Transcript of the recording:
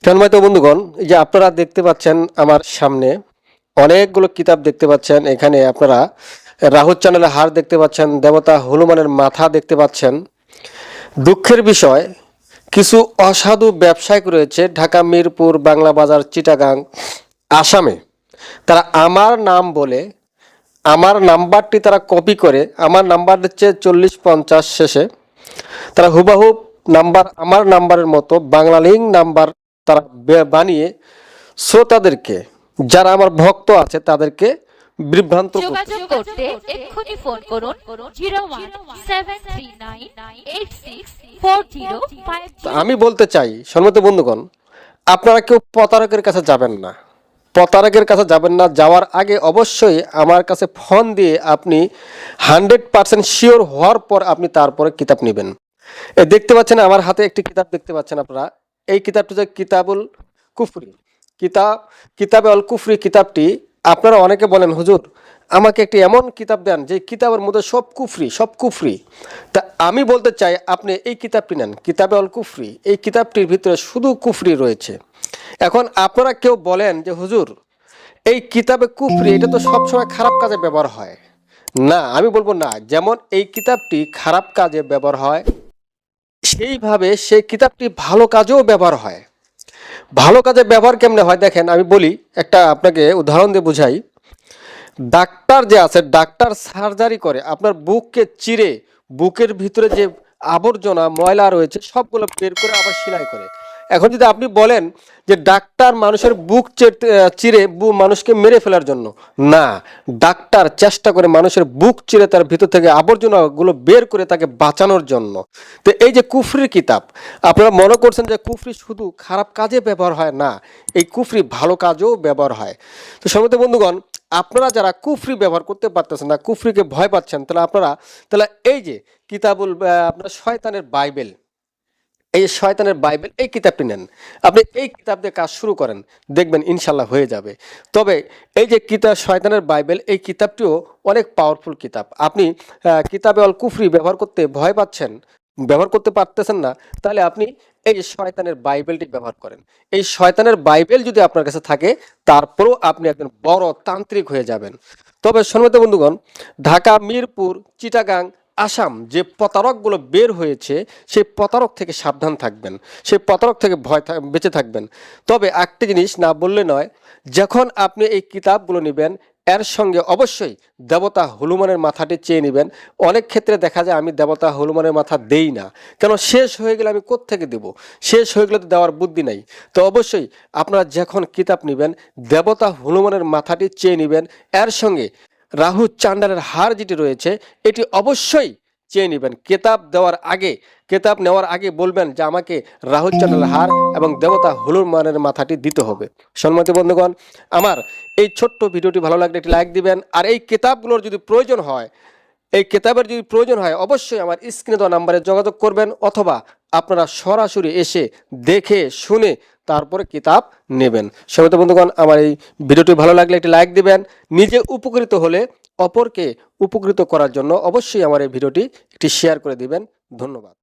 সম্মানিত বন্ধুগণ, এই যে আপনারা দেখতে পাচ্ছেন আমার সামনে অনেকগুলো কিতাব দেখতে পাচ্ছেন। এখানে আপনারা রাহুল চ্যানেলের হার দেখতে পাচ্ছেন, দেবতা হনুমানের মাথা দেখতে পাচ্ছেন। দুঃখের বিষয়, কিছু অসাধু ব্যবসায়িক রয়েছে ঢাকা, মিরপুর, বাংলা বাজার, চিটাগাং, আসামে। তারা আমার নাম বলে আমার নাম্বারটি তারা কপি করে, আমার নাম্বার হচ্ছে 4050 শেষে, তারা হুবাহুব আমার নাম্বারের মতো বাংলা লিঙ্ক নাম্বার তারা বানিয়ে শ্রোতাদেরকে, যারা আমার ভক্ত আছে তাদেরকে বিভ্রান্ত করতে। যোগাযোগ করতে এক্ষুনি ফোন করুন 01739864050। আমি বলতে চাই সম্মানিত বন্ধুগণ, আপনারা কেউ প্রতারকের কাছে যাবেন না। প্রতারকের কাছে যাবেন না। যাওয়ার আগে অবশ্যই আমার কাছে ফোন দিয়ে আপনি 100% শিওর হওয়ার পর আপনি তারপরে কিতাব নেবেন। দেখতে পাচ্ছেন আমার হাতে একটি কিতাব দেখতে পাচ্ছেন আপনারা। এই কিতাবটি হচ্ছে কিতাবুল কুফরি। কিতাবে অল কুফরি কিতাবটি, আপনারা অনেকে বলেন হুজুর আমাকে একটি এমন কিতাব দেন যে কিতাবের মধ্যে সব কুফরি। তা আমি বলতে চাই আপনি এই কিতাবটি নেন, কিতাবে অল কুফরি। এই কিতাবটির ভিতরে শুধু কুফরি রয়েছে। এখন আপনারা কেউ বলেন যে হুজুর এই কিতাবে কুফরি, এটা তো সবসময় খারাপ কাজে ব্যবহার হয়। না, আমি বলবো না, যেমন এই কিতাবটি খারাপ কাজে ব্যবহার হয় সেইভাবে সেই কিতাবটি ভালো কাজেও ব্যবহার হয়। ভালো কাজে ব্যবহার কেমনে হয় দেখেন, আমি বলি, একটা আপনাকে উদাহরণ দিয়ে বুঝাই। ডাক্তার যে আছে, ডাক্তার সার্জারি করে আপনার বুককে চিরে, বুকের ভিতরে যে আবর্জনা ময়লা রয়েছে সবগুলো বের করে আবার সেলাই করে। এখন যদি আপনি বলেন যে ডাক্তার মানুষের বুক চিরে মানুষকে মেরে ফেলার জন্য, না, ডাক্তার চেষ্টা করে মানুষের বুক চিরে তার ভিতর থেকে আবর্জনাগুলো বের করে তাকে বাঁচানোর জন্য। তো এই যে কুফরির কিতাব, আপনারা মনে করছেন যে কুফরি শুধু খারাপ কাজে ব্যবহার হয়, না, এই কুফরি ভালো কাজেও ব্যবহার হয়। তো সম্মানিত বন্ধুগণ, আপনারা যারা কুফরি ব্যবহার করতে পারতেছেন না, কুফরিকে ভয় পাচ্ছেন, তাহলে এই যে কিতাবুল আপনার শয়তানের বাইবেল, এই শয়তানের বাইবেল এই কিতাবটি নেন। আপনি এই কিতাব দিয়ে কাজ শুরু করেন, দেখবেন ইনশাল্লাহ হয়ে যাবে। তবে এই যে কিতাব শয়তানের বাইবেল, এই কিতাবটিও অনেক পাওয়ারফুল কিতাব। আপনি কিতাবে অল কুফরি ব্যবহার করতে ভয় পাচ্ছেন, ব্যবহার করতে পারতেছেন না, তাহলে আপনি এই যে শয়তানের বাইবেলটি ব্যবহার করেন। এই শয়তানের বাইবেল যদি আপনার কাছে থাকে, তারপরেও আপনি একজন বড় তান্ত্রিক হয়ে যাবেন। তবে সম্মানিত বন্ধুগণ, ঢাকা, মিরপুর, চিটাগাং, আসাম যে প্রতারকগুলো বের হয়েছে, সেই প্রতারক থেকে সাবধান থাকবেন, সেই প্রতারক থেকে বেঁচে থাকবেন। তবে একটা জিনিস না বললে নয়, যখন আপনি এই কিতাবগুলো নেবেন, এর সঙ্গে অবশ্যই দেবতা হনুমানের মাথাটি চেয়ে নেবেন। অনেক ক্ষেত্রে দেখা যায় আমি দেবতা হনুমানের মাথা দেই না, কেন, শেষ হয়ে গেলে আমি কোত্থেকে দেব? শেষ হয়ে গেলে তো দেওয়ার বুদ্ধি নাই। তো অবশ্যই আপনারা যখন কিতাব নেবেন, দেবতা হনুমানের মাথাটি চেয়ে নেবেন। এর সঙ্গে রাহু চান্ডালের হার যেটি রয়েছে, এটি অবশ্যই চেয়ে নেবেন। কেতাব নেওয়ার আগে বলবেন যে আমাকে রাহু চান্ডালের হার এবং দেবতা হনুমানের মাথাটি দিতে হবে। সম্মানিত বন্ধুগণ, আমার এই ছোট্ট ভিডিওটি ভালো লাগলে একটি লাইক দিবেন। আর এই কিতাবগুলোর যদি প্রয়োজন হয়, অবশ্যই আমার স্ক্রিনে দেওয়া নাম্বারে যোগাযোগ করবেন, অথবা আপনারা সরাসরি এসে দেখে শুনে তারপরে কিতাব নেবেন। সম্মানিত বন্ধুগণ, আমার এই ভিডিওটি ভালো লাগলে একটি লাইক দিবেন। নিজে উপকৃত হলে অপরকে উপকৃত করার জন্য অবশ্যই আমার এই ভিডিওটি একটি শেয়ার করে দিবেন। ধন্যবাদ।